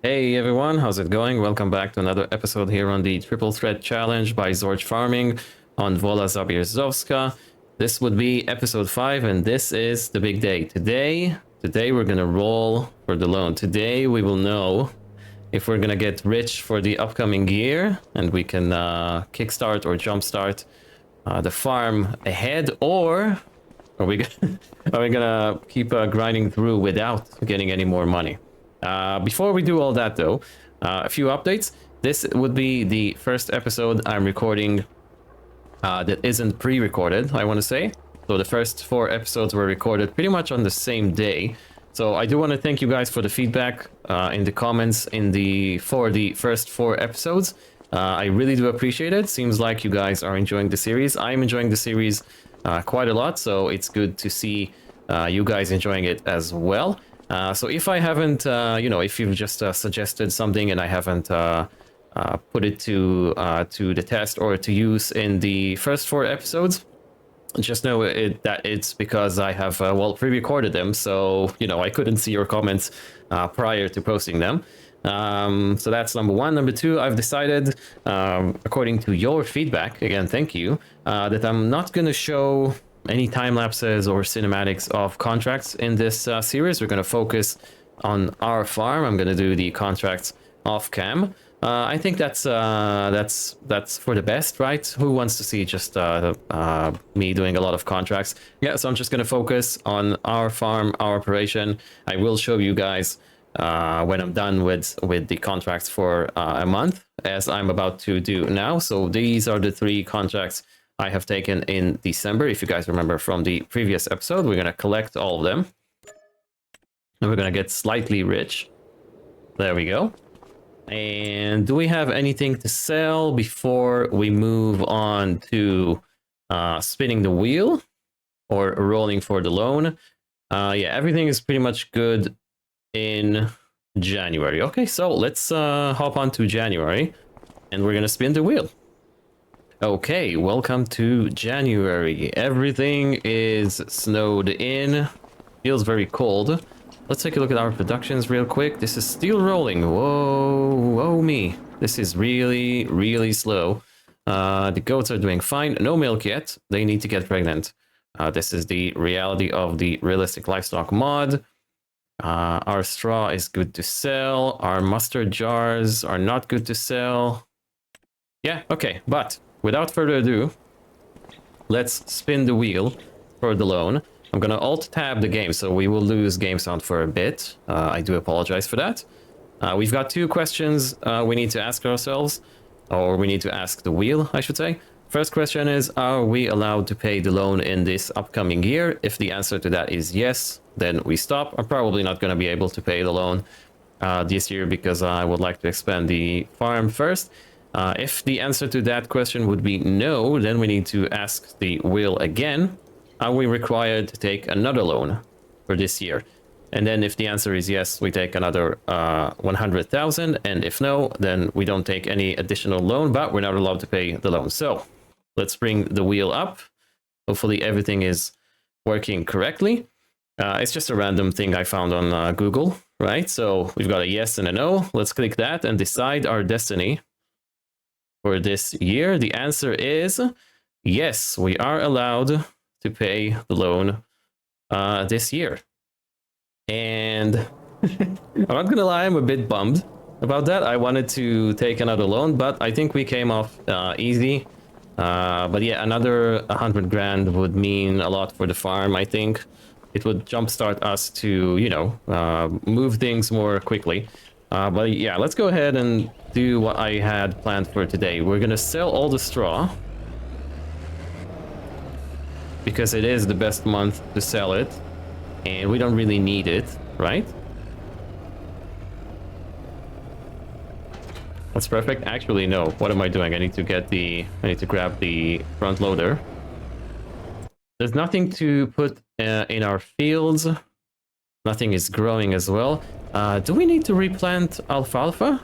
Hey everyone, how's it going? Welcome back to another episode here on the Triple Threat Challenge by Zorch Farming on Wola Zabierzowska. This would be episode 5 and this is the big day. Today we're gonna roll for the loan. Today we will know if we're gonna get rich for the upcoming year and we can kickstart or jumpstart the farm ahead, or are we are we gonna keep grinding through without getting any more money? Before we do all that, though, a few updates. This would be the first episode I'm recording that isn't pre-recorded, I want to say. So the first 4 episodes were recorded pretty much on the same day. So I do want to thank you guys for the feedback in the comments for the first 4 episodes. I really do appreciate it. Seems like you guys are enjoying the series. I'm enjoying the series quite a lot, so it's good to see you guys enjoying it as well. So if I haven't, if you've just suggested something and I haven't put it to the test or to use in the first 4 episodes, just know that it's because I have, pre-recorded them, so, I couldn't see your comments prior to posting them. So that's number 1. Number 2, I've decided, according to your feedback, again, thank you, that I'm not going to show any time lapses or cinematics of contracts in this series. We're going to focus on our farm. I'm going to do the contracts off cam. I think that's for the best, right? Who wants to see just me doing a lot of contracts? Yeah, so I'm just going to focus on our farm, our operation. I will show you guys when I'm done with the contracts for a month, as I'm about to do now. So these are the 3 contracts I have taken in December. If you guys remember from the previous episode, we're going to collect all of them. And we're going to get slightly rich. There we go. And do we have anything to sell before we move on to spinning the wheel or rolling for the loan? Yeah, everything is pretty much good in January. Okay, so let's hop on to January and we're going to spin the wheel. Okay, welcome to January. Everything is snowed in. Feels very cold. Let's take a look at our productions real quick. This is still rolling. Whoa me. This is really, really slow. The goats are doing fine. No milk yet. They need to get pregnant. This is the reality of the realistic livestock mod. Our straw is good to sell. Our mustard jars are not good to sell. Yeah, okay, but without further ado, let's spin the wheel for the loan. I'm gonna alt-tab the game, so we will lose game sound for a bit. I do apologize for that. We've got 2 questions we need to ask ourselves, or we need to ask the wheel, I should say. First question is, are we allowed to pay the loan in this upcoming year? If the answer to that is yes, then we stop. I'm probably not gonna be able to pay the loan this year because I would like to expand the farm first. If the answer to that question would be no, then we need to ask the wheel again. Are we required to take another loan for this year? And then if the answer is yes, we take another 100,000. And if no, then we don't take any additional loan, but we're not allowed to pay the loan. So let's bring the wheel up. Hopefully everything is working correctly. It's just a random thing I found on Google, right? So we've got a yes and a no. Let's click that and decide our destiny. For this year, the answer is yes, we are allowed to pay the loan this year. And I'm not gonna lie, I'm a bit bummed about that. I wanted to take another loan, but I think we came off easy. But yeah, another 100 grand would mean a lot for the farm, I think. It would jumpstart us to, move things more quickly. But yeah, let's go ahead and do what I had planned for today. We're gonna sell all the straw because it is the best month to sell it and we don't really need it, right? That's perfect. Actually, no. What am I doing? I need to grab the front loader. There's nothing to put in our fields. Nothing is growing as well. Do we need to replant alfalfa?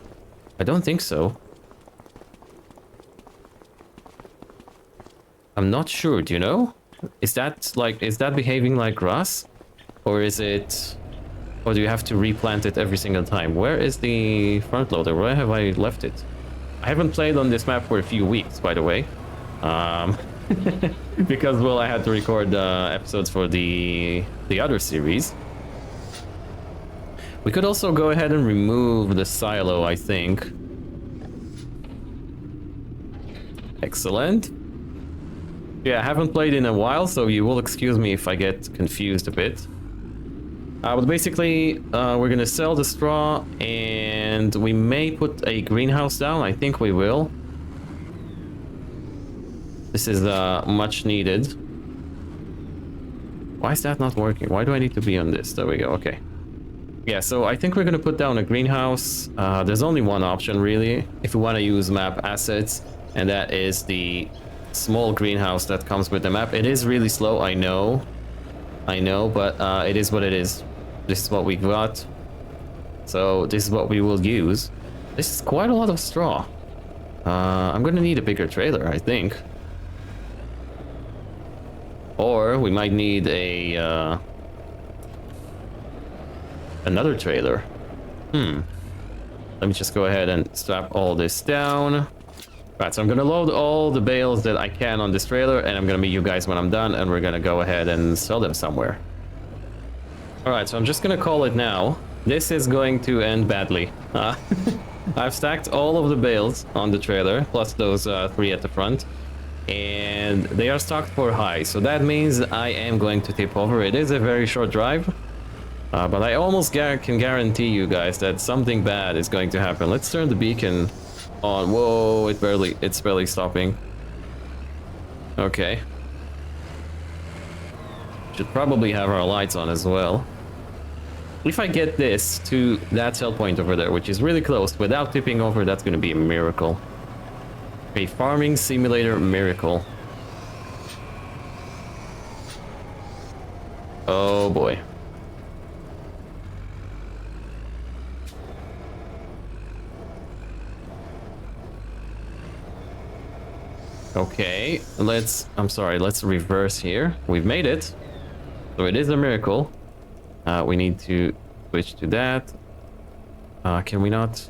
I don't think so. I'm not sure, do you know? Is that behaving like grass? Or is it Or do you have to replant it every single time? Where is the front loader? Where have I left it? I haven't played on this map for a few weeks, by the way. Because, well, I had to record episodes for the other series. We could also go ahead and remove the silo, I think. Excellent. Yeah, I haven't played in a while, so you will excuse me if I get confused a bit. But basically, we're gonna sell the straw, and we may put a greenhouse down. I think we will. This is much needed. Why is that not working? Why do I need to be on this? There we go, okay. Yeah, so I think we're gonna put down a greenhouse. There's only one option, really, if we want to use map assets, and that is the small greenhouse that comes with the map. It is really slow, I know, but it is what it is. This is what we got, so this is what we will use. This is quite a lot of straw. I'm gonna need a bigger trailer, I think. Or we might need a another trailer. Let me just go ahead and strap all this down. Right, so I'm gonna load all the bales that I can on this trailer, and I'm gonna meet you guys when I'm done, and we're gonna go ahead and sell them somewhere. Alright, so I'm just gonna call it now. This is going to end badly. I've stacked all of the bales on the trailer, plus those 3 at the front, and they are stocked for high, so that means I am going to tip over. It is a very short drive, but I almost can guarantee you guys that something bad is going to happen. Let's turn the beacon on. Whoa, it's barely stopping. Okay. Should probably have our lights on as well. If I get this to that sell point over there, which is really close, without tipping over, that's going to be a miracle. A farming simulator miracle. Oh boy. Okay, let's reverse here. We've made it. So it is a miracle. We need to switch to that. Can we not?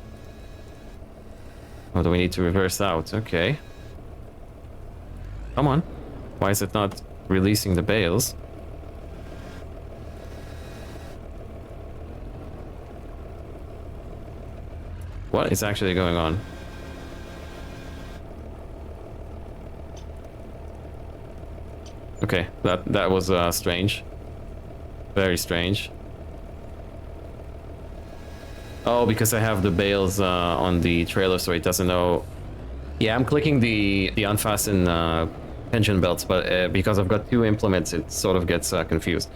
Oh, do we need to reverse out? Okay. Come on. Why is it not releasing the bales? What is actually going on? Okay, that was strange. Very strange. Oh, because I have the bales on the trailer, so it doesn't know. Yeah, I'm clicking the unfasten tension belts, but because I've got 2 implements, it sort of gets confused.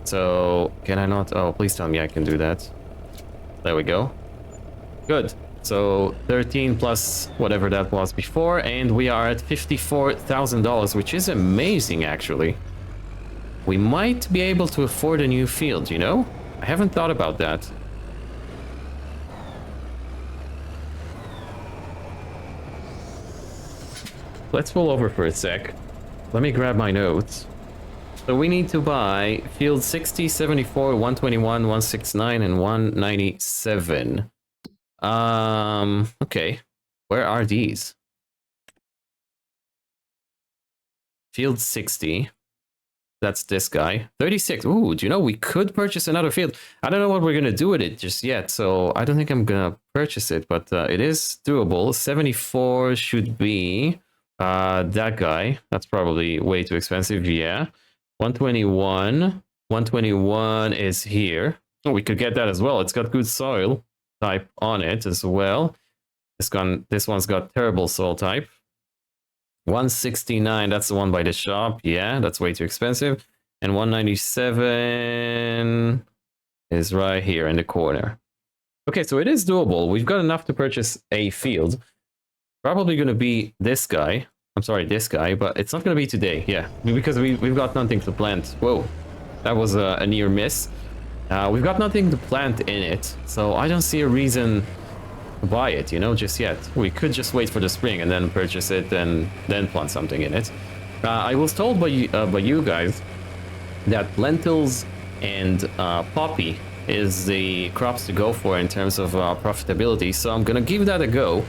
So, can I not? Oh, please tell me I can do that. There we go. Good. So 13 plus whatever that was before, and we are at $54,000, which is amazing, actually. We might be able to afford a new field, you know? I haven't thought about that. Let's pull over for a sec. Let me grab my notes. So we need to buy field 60, 74, 121, 169, and 197. Okay. Where are these? Field 60. That's this guy. 36. Ooh, do you know, we could purchase another field. I don't know what we're going to do with it just yet, so I don't think I'm going to purchase it, but it is doable. 74 should be that guy. That's probably way too expensive, yeah. 121. 121 is here. Oh, we could get that as well. It's got good soil type on it as well. This one's got terrible soil type. 169, that's the one by the shop. Yeah, that's way too expensive. And 197 is right here in the corner. Okay, so it is doable. We've got enough to purchase a field. Probably going to be this guy. I'm sorry, this guy, but it's not going to be today. Yeah, because we've got nothing to plant. Whoa, that was a near miss. We've got nothing to plant in it, so I don't see a reason to buy it, you know, just yet. We could just wait for the spring and then purchase it and then plant something in it. I was told by you guys that lentils and poppy is the crops to go for in terms of profitability, so I'm gonna give that a go.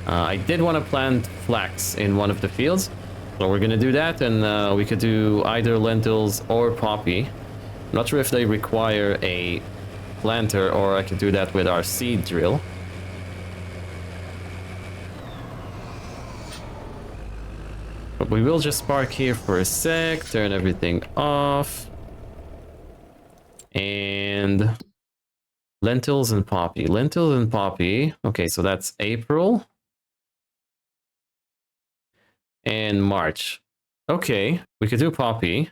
I did want to plant flax in one of the fields, so we're gonna do that, and we could do either lentils or poppy. I'm not sure if they require a planter, or I could do that with our seed drill. But we will just park here for a sec, turn everything off. And lentils and poppy. Lentils and poppy. Okay, so that's April. And March. Okay, we could do poppy.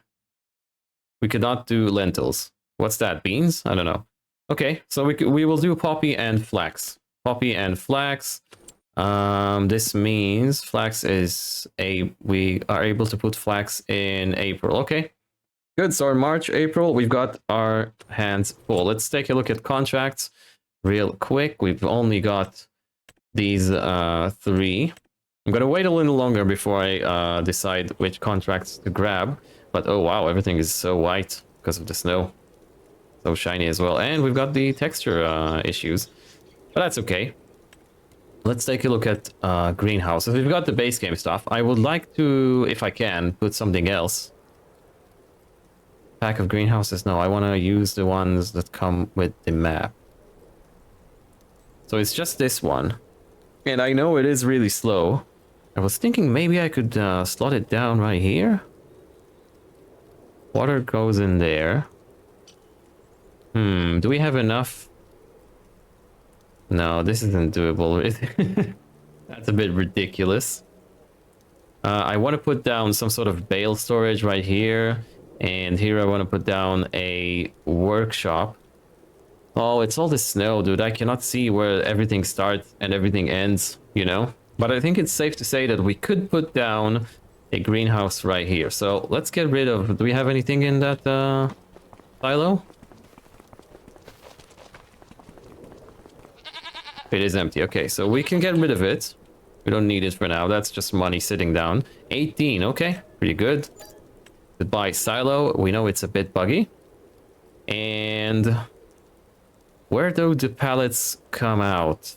We could not do lentils. What's that? Beans? I don't know. Okay, so we will do poppy and flax. Poppy and flax. This means flax is we are able to put flax in April. Okay, good. So in March, April, we've got our hands full. Let's take a look at contracts real quick. We've only got these 3. I'm gonna wait a little longer before I decide which contracts to grab. But oh wow, everything is so white because of the snow. So shiny as well. And we've got the texture issues. But that's okay. Let's take a look at greenhouses. We've got the base game stuff. I would like to, if I can, put something else. Pack of greenhouses. No, I want to use the ones that come with the map. So it's just this one. And I know it is really slow. I was thinking maybe I could slot it down right here. Water goes in there. Do we have enough? No, this isn't doable. That's a bit ridiculous. I want to put down some sort of bale storage right here. And here I want to put down a workshop. Oh, it's all the snow, dude. I cannot see where everything starts and everything ends, you know? But I think it's safe to say that we could put down a greenhouse right here. So let's get rid of... Do we have anything in that silo? It is empty. Okay, so we can get rid of it. We don't need it for now. That's just money sitting down. 18. Okay, pretty good. Goodbye, silo. We know it's a bit buggy. And where do the pallets come out?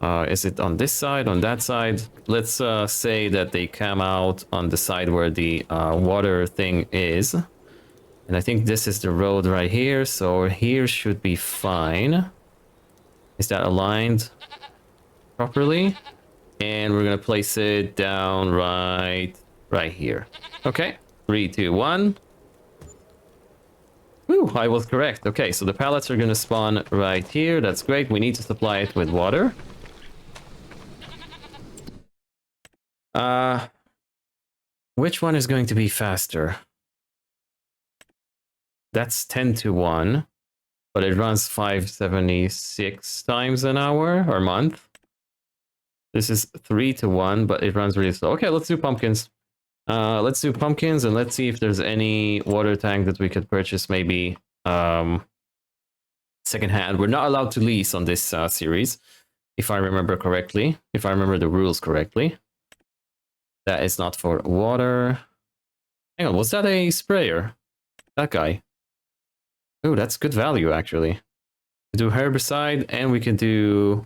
Is it on this side, on that side? Let's say that they come out on the side where the water thing is. And I think this is the road right here. So here should be fine. Is that aligned properly? And we're gonna place it down right here. Okay, 3, 2, 1. Whew, I was correct. Okay, so the pallets are gonna spawn right here. That's great. We need to supply it with water. Which one is going to be faster? That's 10 to 1. But it runs 576 times an hour or month. This is 3 to 1, but it runs really slow. Okay, let's do pumpkins. Let's do pumpkins, and let's see if there's any water tank that we could purchase, maybe secondhand. We're not allowed to lease on this series, if I remember correctly. If I remember the rules correctly. That is not for water. Hang on, was that a sprayer? That guy. Oh, that's good value, actually. We do herbicide, and we can do...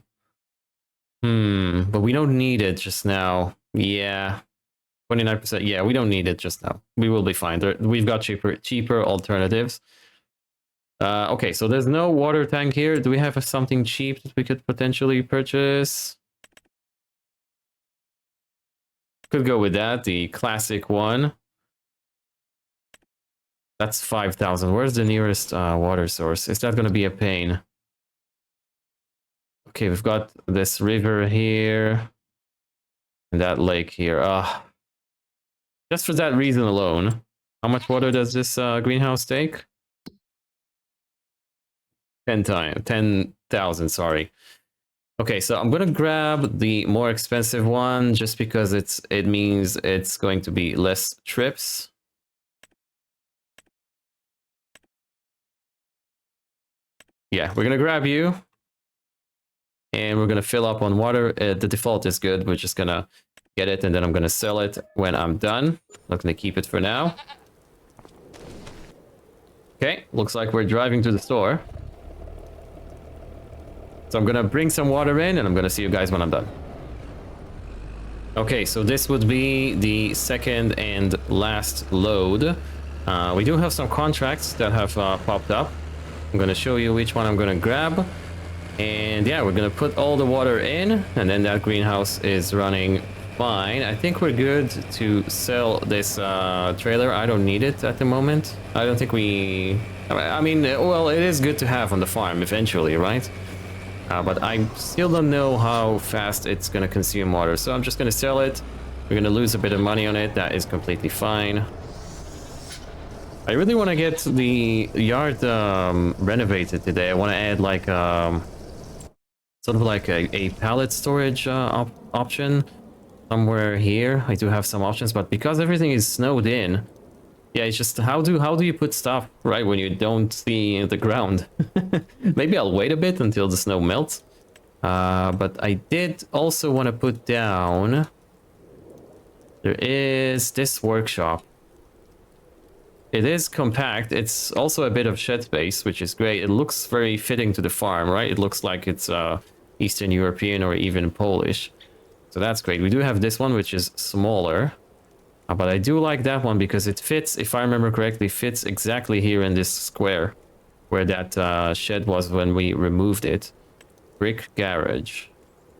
but we don't need it just now. Yeah. 29%. Yeah, we don't need it just now. We will be fine. We've got cheaper alternatives. Okay, so there's no water tank here. Do we have something cheap that we could potentially purchase? Could go with that, the classic one. That's 5,000. Where's the nearest water source? Is that going to be a pain? Okay, we've got this river here. And that lake here. Just for that reason alone. How much water does this greenhouse take? 10,000, sorry. Okay, so I'm going to grab the more expensive one just because it means it's going to be less trips. Yeah, we're gonna grab you. And we're gonna fill up on water. The default is good. We're just gonna get it and then I'm gonna sell it when I'm done. Not gonna keep it for now. Okay, looks like we're driving to the store. So I'm gonna bring some water in and I'm gonna see you guys when I'm done. Okay, so this would be the second and last load. We do have some contracts that have popped up. I'm gonna show you which one I'm gonna grab. And yeah, we're gonna put all the water in and then that greenhouse is running fine. I think we're good to sell this trailer. I don't need it at the moment. I don't think we... I mean, well, it is good to have on the farm eventually, right? But I still don't know how fast it's gonna consume water, so I'm just gonna sell it. We're gonna lose a bit of money on it. That is completely fine. I really want to get the yard renovated today. I want to add like sort of like a pallet storage option somewhere here. I do have some options, but because everything is snowed in, yeah, it's just how do you put stuff right when you don't see the ground? Maybe I'll wait a bit until the snow melts. But I did also want to put down. There is this workshop. It is compact. It's also a bit of shed space, which is great. It looks very fitting to the farm, right? It looks like it's Eastern European or even Polish. So that's great. We do have this one, which is smaller. But I do like that one because it fits, if I remember correctly, fits exactly here in this square where that shed was when we removed it. Brick garage.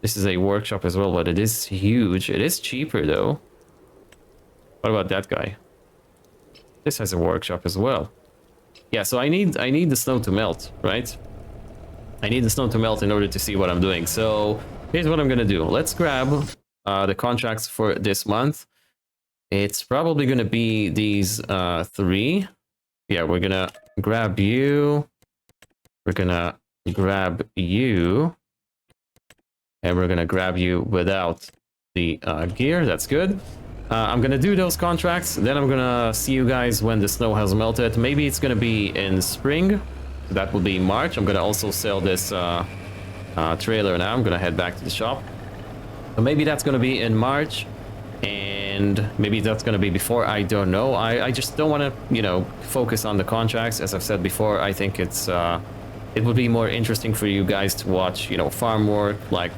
This is a workshop as well, but it is huge. It is cheaper though. What about that guy? This has a workshop as well. Yeah, so I need the snow to melt, right? I need the snow to melt in order to see what I'm doing. So here's what I'm gonna do. Let's grab the contracts for this month. It's probably gonna be these 3. Yeah, we're gonna grab you. We're gonna grab you. And we're gonna grab you without the gear. That's good. I'm gonna do those contracts, then I'm gonna see you guys when the snow has melted. Maybe it's gonna be in spring, so that will be March. I'm gonna also sell this trailer now. I'm gonna head back to the shop. So maybe that's gonna be in March, and maybe that's gonna be before, I don't know. I just don't wanna, you know, focus on the contracts. As I've said before, I think it's it would be more interesting for you guys to watch, you know, farm work, like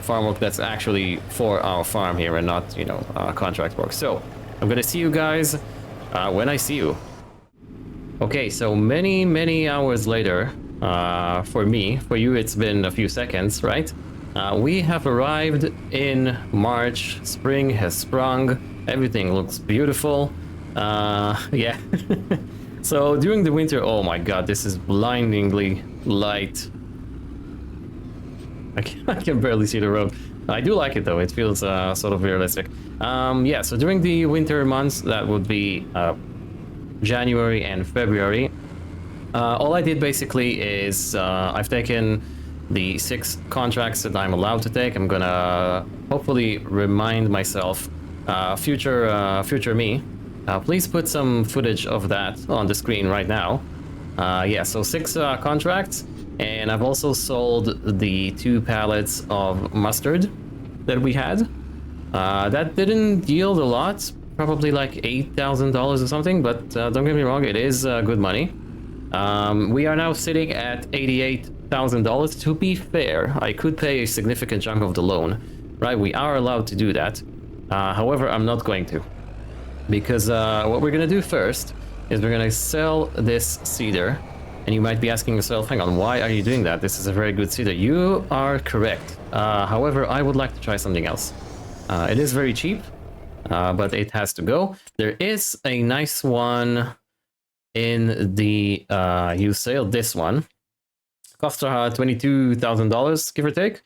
farm work that's actually for our farm here and not, you know, contract work. So I'm gonna see you guys when I see you. Okay, so many hours later, for me, for you it's been a few seconds, right? We have arrived in March. Spring has sprung. Everything looks beautiful. Yeah. So during the winter, oh my god, this is blindingly light. I can barely see the road. I do like it though, it feels sort of realistic. Yeah, so during the winter months, that would be January and February. All I did basically is I've taken the 6 contracts that I'm allowed to take. I'm gonna hopefully remind myself, future me. Please put some footage of that on the screen right now. Yeah, so 6 contracts. And I've also sold the 2 pallets of mustard that we had. That didn't yield a lot, probably like $8,000 or something, but don't get me wrong, it is good money. We are now sitting at $88,000. To be fair, I could pay a significant chunk of the loan, right? We are allowed to do that. However, I'm not going to. Because what we're gonna do first is we're gonna sell this cedar. And you might be asking yourself, hang on, why are you doing that? This is a very good cedar. You are correct. However, I would like to try something else. It is very cheap, but it has to go. There is a nice one in the used sale, this one. Cost $22,000, give or take.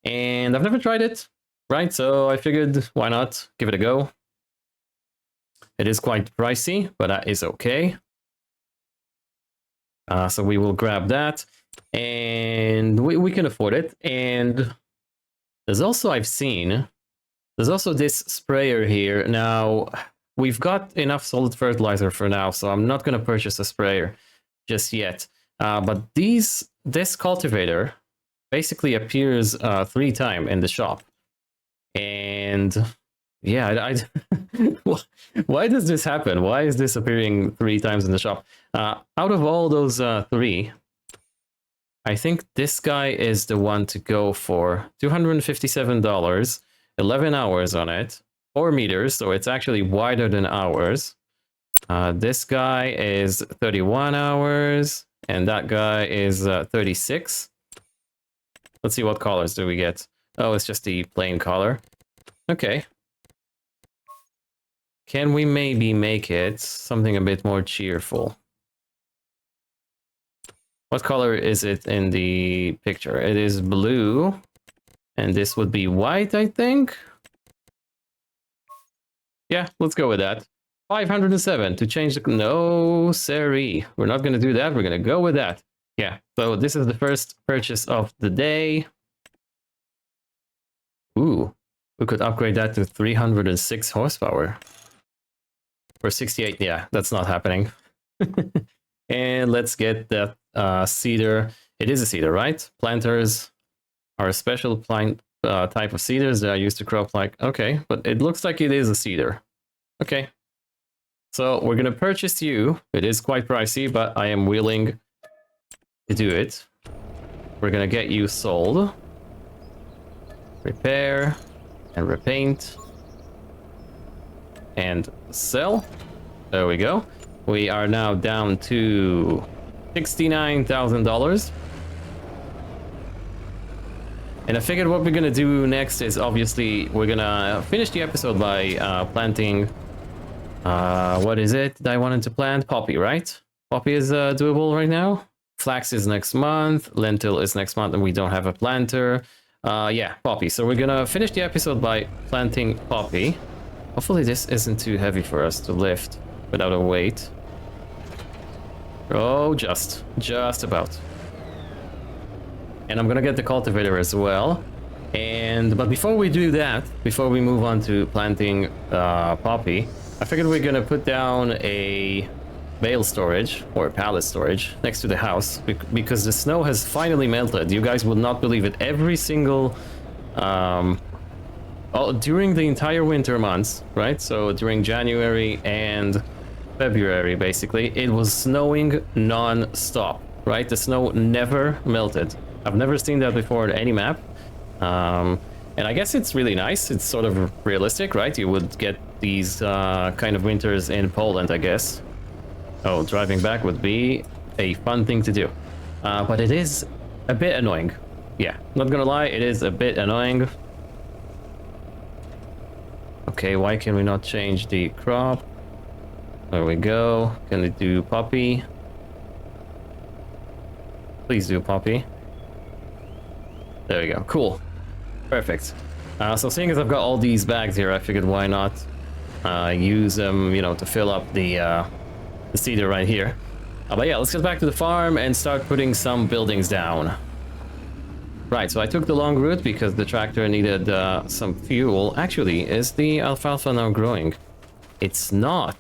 And I've never tried it, right? So I figured, why not give it a go? It is quite pricey, but that is okay. So we will grab that, and we can afford it. And there's also, I've seen, there's also this sprayer here. Now, we've got enough solid fertilizer for now, so I'm not going to purchase a sprayer just yet. But this cultivator basically appears 3 times in the shop. And Yeah, why does this happen? Why is this appearing 3 times in the shop? Out of all those 3, I think this guy is the one to go for. $257, 11 hours on it, 4 meters, so it's actually wider than ours. This guy is 31 hours, and that guy is 36. Let's see what colors do we get. Oh, it's just the plain color. Okay. Can we maybe make it something a bit more cheerful? What color is it in the picture? It is blue, and this would be white, I think. Yeah, let's go with that. 507 to change the... No, sorry. We're not going to do that. We're going to go with that. Yeah, so this is the first purchase of the day. Ooh, we could upgrade that to 306 horsepower. For 68, yeah, that's not happening. And let's get that cedar. It is a cedar, right? Planters are a special plant type of cedars that are used to crop like... Okay, but it looks like it is a cedar. Okay. So we're going to purchase you. It is quite pricey, but I am willing to do it. We're going to get you sold. Repair and repaint. And sell. There we go. We are now down to $69,000. And I figured what we're gonna do next is obviously we're gonna finish the episode by planting. What is it that I wanted to plant? Poppy, right? Poppy is doable right now. Flax is next month. Lentil is next month, and we don't have a planter. Yeah, poppy. So we're gonna finish the episode by planting poppy. Hopefully this isn't too heavy for us to lift without a weight. Oh, just about. And I'm gonna get the cultivator as well. But before we do that, before we move on to planting poppy, I figured we're gonna put down a bale storage or pallet storage next to the house because the snow has finally melted. You guys would not believe it. Every single during the entire winter months, right? So during January and February, basically, it was snowing non-stop, right? The snow never melted. I've never seen that before on any map. And I guess it's really nice. It's sort of realistic, right? You would get these kind of winters in Poland, I guess. Oh, driving back would be a fun thing to do. But it is a bit annoying. Yeah, not gonna lie, it is a bit annoying. Okay, why can we not change the crop? There we go. Can we do poppy? Please do poppy. There we go. Cool. Perfect. So seeing as I've got all these bags here, I figured why not use them, you know, to fill up the cedar right here. But yeah, let's get back to the farm and start putting some buildings down. Right, so I took the long route because the tractor needed some fuel. Actually, is the alfalfa now growing? It's not.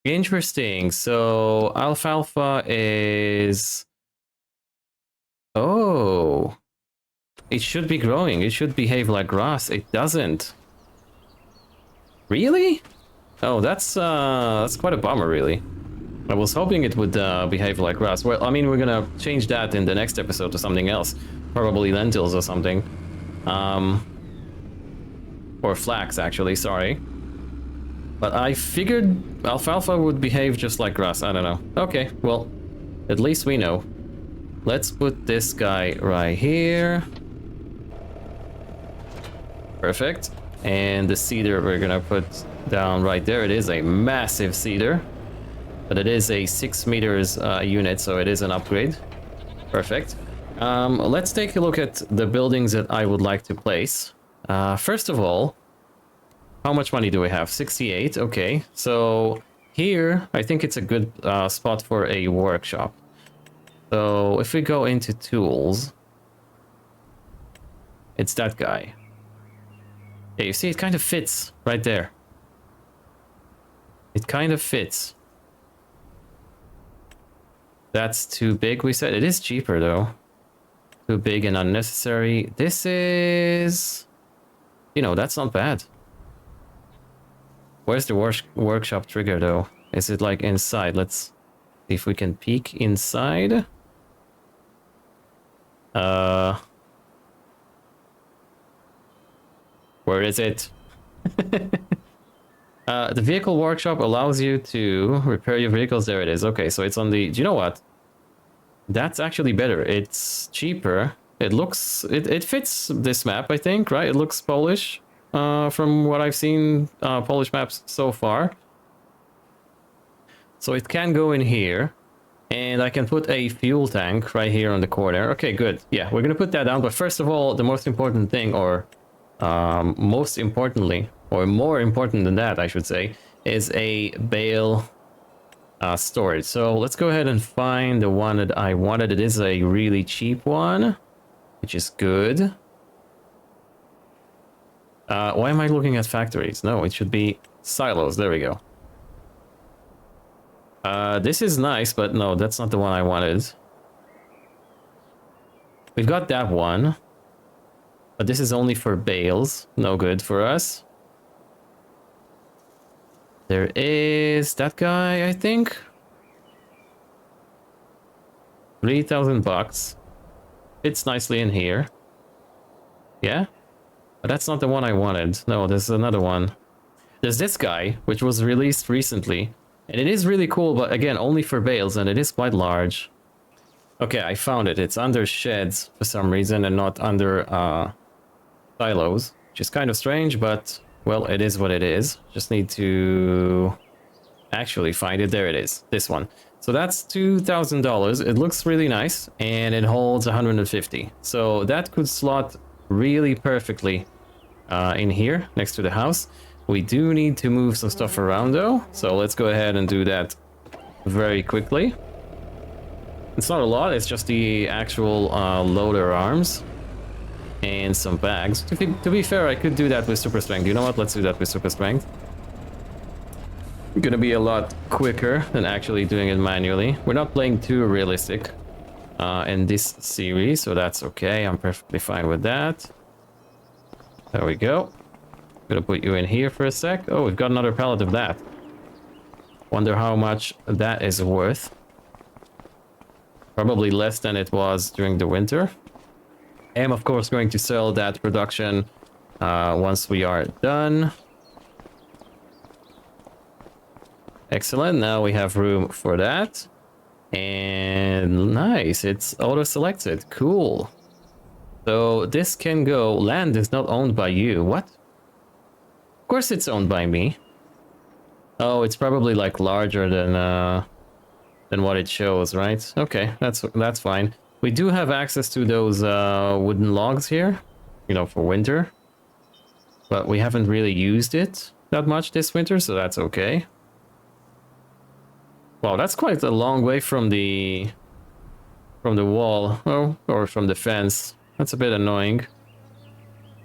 Interesting. So alfalfa is... Oh. It should be growing. It should behave like grass. It doesn't. Really? Oh, that's quite a bummer, really. I was hoping it would behave like grass. Well, I mean, we're gonna change that in the next episode to something else. Probably lentils or something. Or flax, actually, sorry. But I figured alfalfa would behave just like grass. I don't know. Okay, well, at least we know. Let's put this guy right here. Perfect. And the cedar we're gonna put down right there. It is a massive cedar. But it is a 6 meters unit, so it is an upgrade. Perfect. Let's take a look at the buildings that I would like to place. First of all, how much money do we have? 68, okay. So here, I think it's a good spot for a workshop. So if we go into tools, it's that guy. Yeah, you see, it kind of fits right there. It kind of fits. That's too big, we said. It is cheaper, though. Too big and unnecessary. This is... You know, that's not bad. Where's the workshop trigger though? Is it like inside? Let's see if we can peek inside. Where is it? The vehicle workshop allows you to repair your vehicles. There it is. Okay, so it's on the... Do you know what? That's actually better. It's cheaper. It looks... It fits this map, I think, right? It looks Polish. From what I've seen, Polish maps so far. So it can go in here. And I can put a fuel tank right here on the corner. Okay, good. Yeah, we're gonna put that down. But first of all, the most important thing, or most importantly, or more important than that, I should say, is a bale storage. So let's go ahead and find the one that I wanted. It is a really cheap one, which is good. Why am I looking at factories? No, it should be silos. There we go. This is nice, but no, that's not the one I wanted. We've got that one. But this is only for bales. No good for us. There is that guy, I think. 3,000 bucks. Fits nicely in here. Yeah? But that's not the one I wanted. No, there's another one. There's this guy, which was released recently. And it is really cool, but again, only for bales, and it is quite large. Okay, I found it. It's under sheds for some reason and not under silos, which is kind of strange, but well, it is what it is. Just need to actually find it. There it is, this one. So that's $2,000. It looks really nice, and it holds 150. So that could slot really perfectly in here next to the house. We do need to move some stuff around though, so let's go ahead and do that very quickly. It's not a lot, it's just the actual loader arms and some bags. To be fair, I could do that with super strength. You know what? Let's do that with super strength. Gonna be a lot quicker than actually doing it manually. We're not playing too realistic in this series, so that's okay. I'm perfectly fine with that. There we go. Gonna put you in here for a sec. Oh, we've got another pallet of that. Wonder how much that is worth. Probably less than it was during the winter. I am, of course, going to sell that production once we are done. Excellent. Now we have room for that. And nice. It's auto-selected. Cool. So this can go. Land is not owned by you. What? Of course it's owned by me. Oh, it's probably like larger than what it shows, right? Okay, that's fine. We do have access to those wooden logs here, you know, for winter. But we haven't really used it that much this winter, so that's okay. Wow, that's quite a long way from the wall, oh, or from the fence. That's a bit annoying.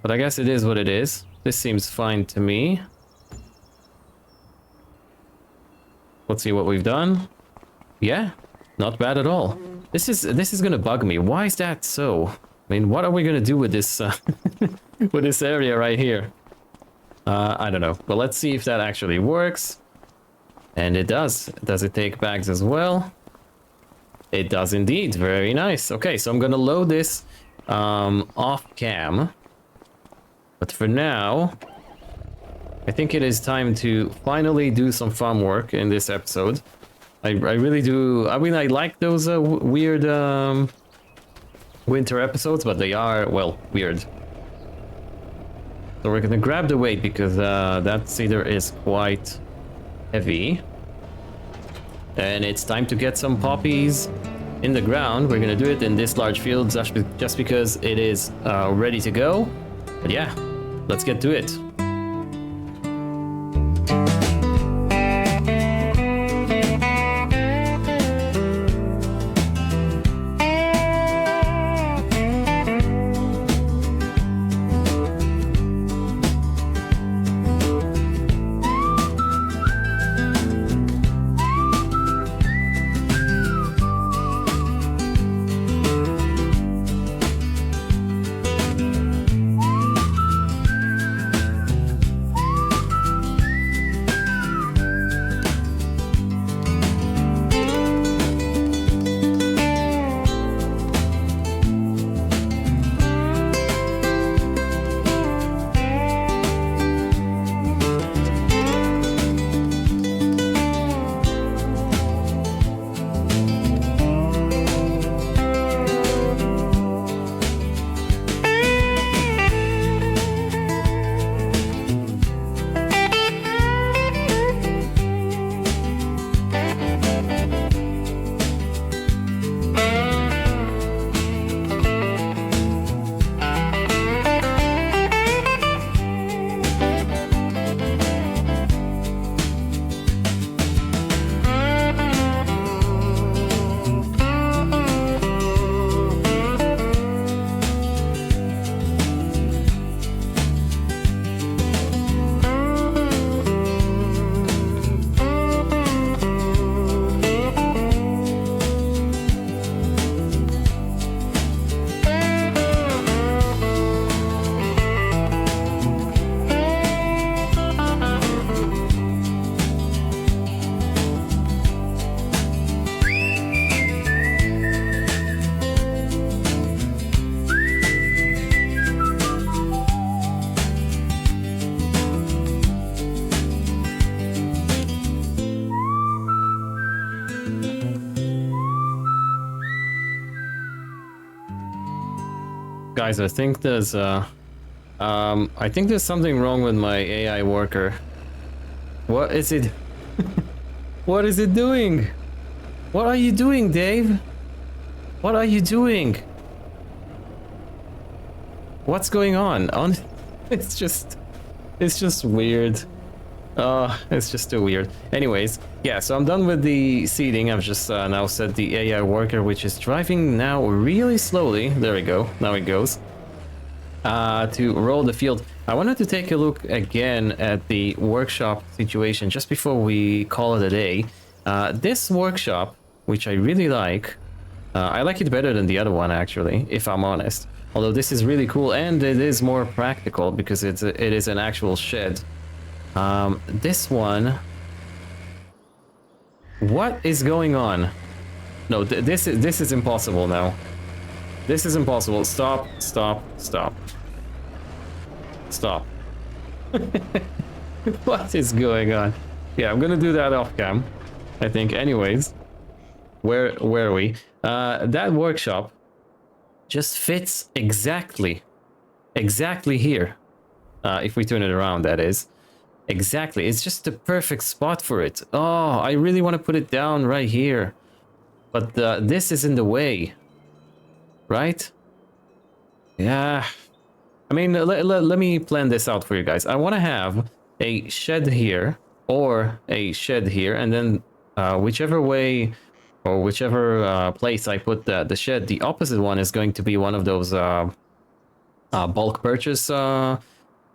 But I guess it is what it is. This seems fine to me. Let's see what we've done. Yeah, not bad at all. This is gonna bug me. Why is that so? I mean, what are we gonna do with this with this area right here? I don't know. But let's see if that actually works. And it does. Does it take bags as well? It does indeed. Very nice. Okay, so I'm gonna load this off cam. But for now, I think it is time to finally do some farm work in this episode. I really do. I mean, I like those weird winter episodes, but they are, well, weird. So we're gonna grab the weight because that cedar is quite heavy. And it's time to get some poppies in the ground. We're gonna do it in this large field just because it is ready to go. But yeah, let's get to it. Guys, I think there's something wrong with my AI worker. What is it? What is it doing? What are you doing, Dave? What are you doing? What's going on? It's just weird. It's just too weird. Anyways, yeah, so I'm done with the seeding. I've just now set the AI worker, which is driving now really slowly. There we go. Now it goes. To roll the field. I wanted to take a look again at the workshop situation just before we call it a day. This workshop, which I really like it better than the other one actually, if I'm honest. Although this is really cool and it is more practical because it is an actual shed. This one, what is going on? No, this is impossible now. This is impossible. Stop. What is going on? Yeah, I'm gonna do that off cam, I think. Anyways, where are we? That workshop just fits exactly here. If we turn it around, that is. Exactly. It's just the perfect spot for it. Oh, I really want to put it down right here. But this is in the way. Right? Yeah. I mean, let me plan this out for you guys. I want to have a shed here or a shed here, and then whichever way or whichever place I put the shed, the opposite one is going to be one of those bulk purchase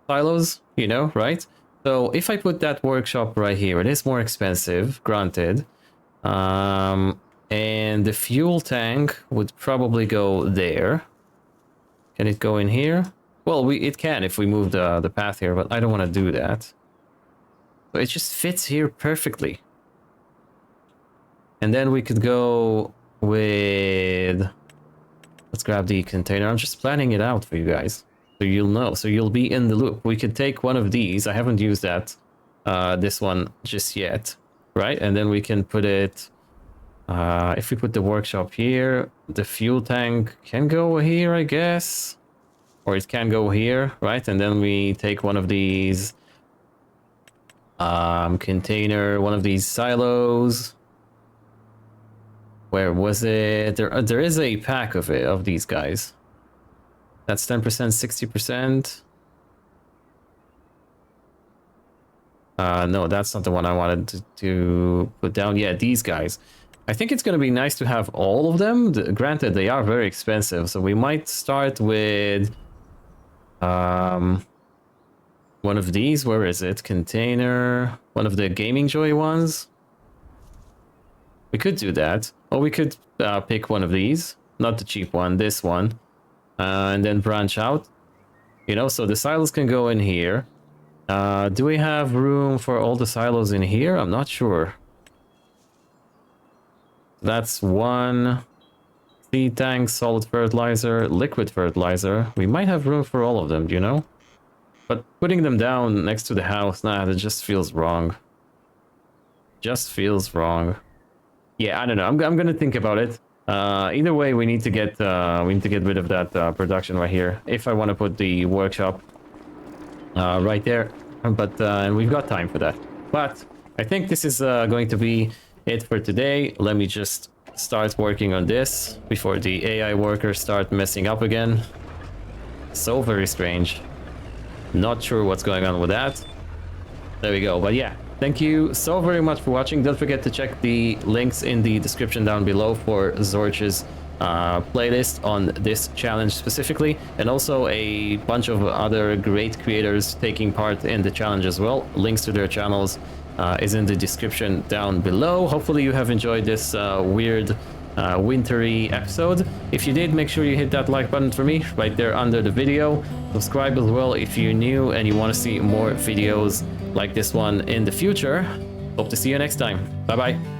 silos, you know, right? So if I put that workshop right here, it is more expensive, granted. And the fuel tank would probably go there. Can it go in here? Well, it can if we move the path here, but I don't want to do that. So it just fits here perfectly. And then we could go with... Let's grab the container. I'm just planning it out for you guys. So you'll know. So you'll be in the loop. We could take one of these. I haven't used that, this one just yet. Right? And then we can put it... if we put the workshop here, the fuel tank can go here, I guess. Or it can go here, right? And then we take one of these container, one of these silos. Where was it? There is a pack of these guys. That's 10%, 60%. No, that's not the one I wanted to put down. Yeah, these guys. I think it's going to be nice to have all of them. Granted, they are very expensive, so we might start with one of these. Where is it? Container. One of the Gaming Joy ones. We could do that. Or we could pick one of these. Not the cheap one, this one. And then branch out. You know, so the silos can go in here. Do we have room for all the silos in here? I'm not sure. That's one. Seed tank, solid fertilizer, liquid fertilizer. We might have room for all of them, do you know? But putting them down next to the house, nah, that just feels wrong. Just feels wrong. Yeah, I don't know. I'm gonna think about it. Either way, we need to get rid of that production right here if I want to put the workshop right there. But and we've got time for that. But I think this is going to be it for today. Let me just start working on this before the AI workers start messing up again. So very strange. Not sure what's going on with that. There we go. But yeah, thank you so very much for watching. Don't forget to check the links in the description down below for Zorch's playlist on this challenge specifically, and also a bunch of other great creators taking part in the challenge as well. Links to their channels is in the description down below. Hopefully you have enjoyed this weird wintry episode. If you did, make sure you hit that like button for me right there under the video. Subscribe as well if you're new and you want to see more videos like this one in the future. Hope to see you next time. Bye bye.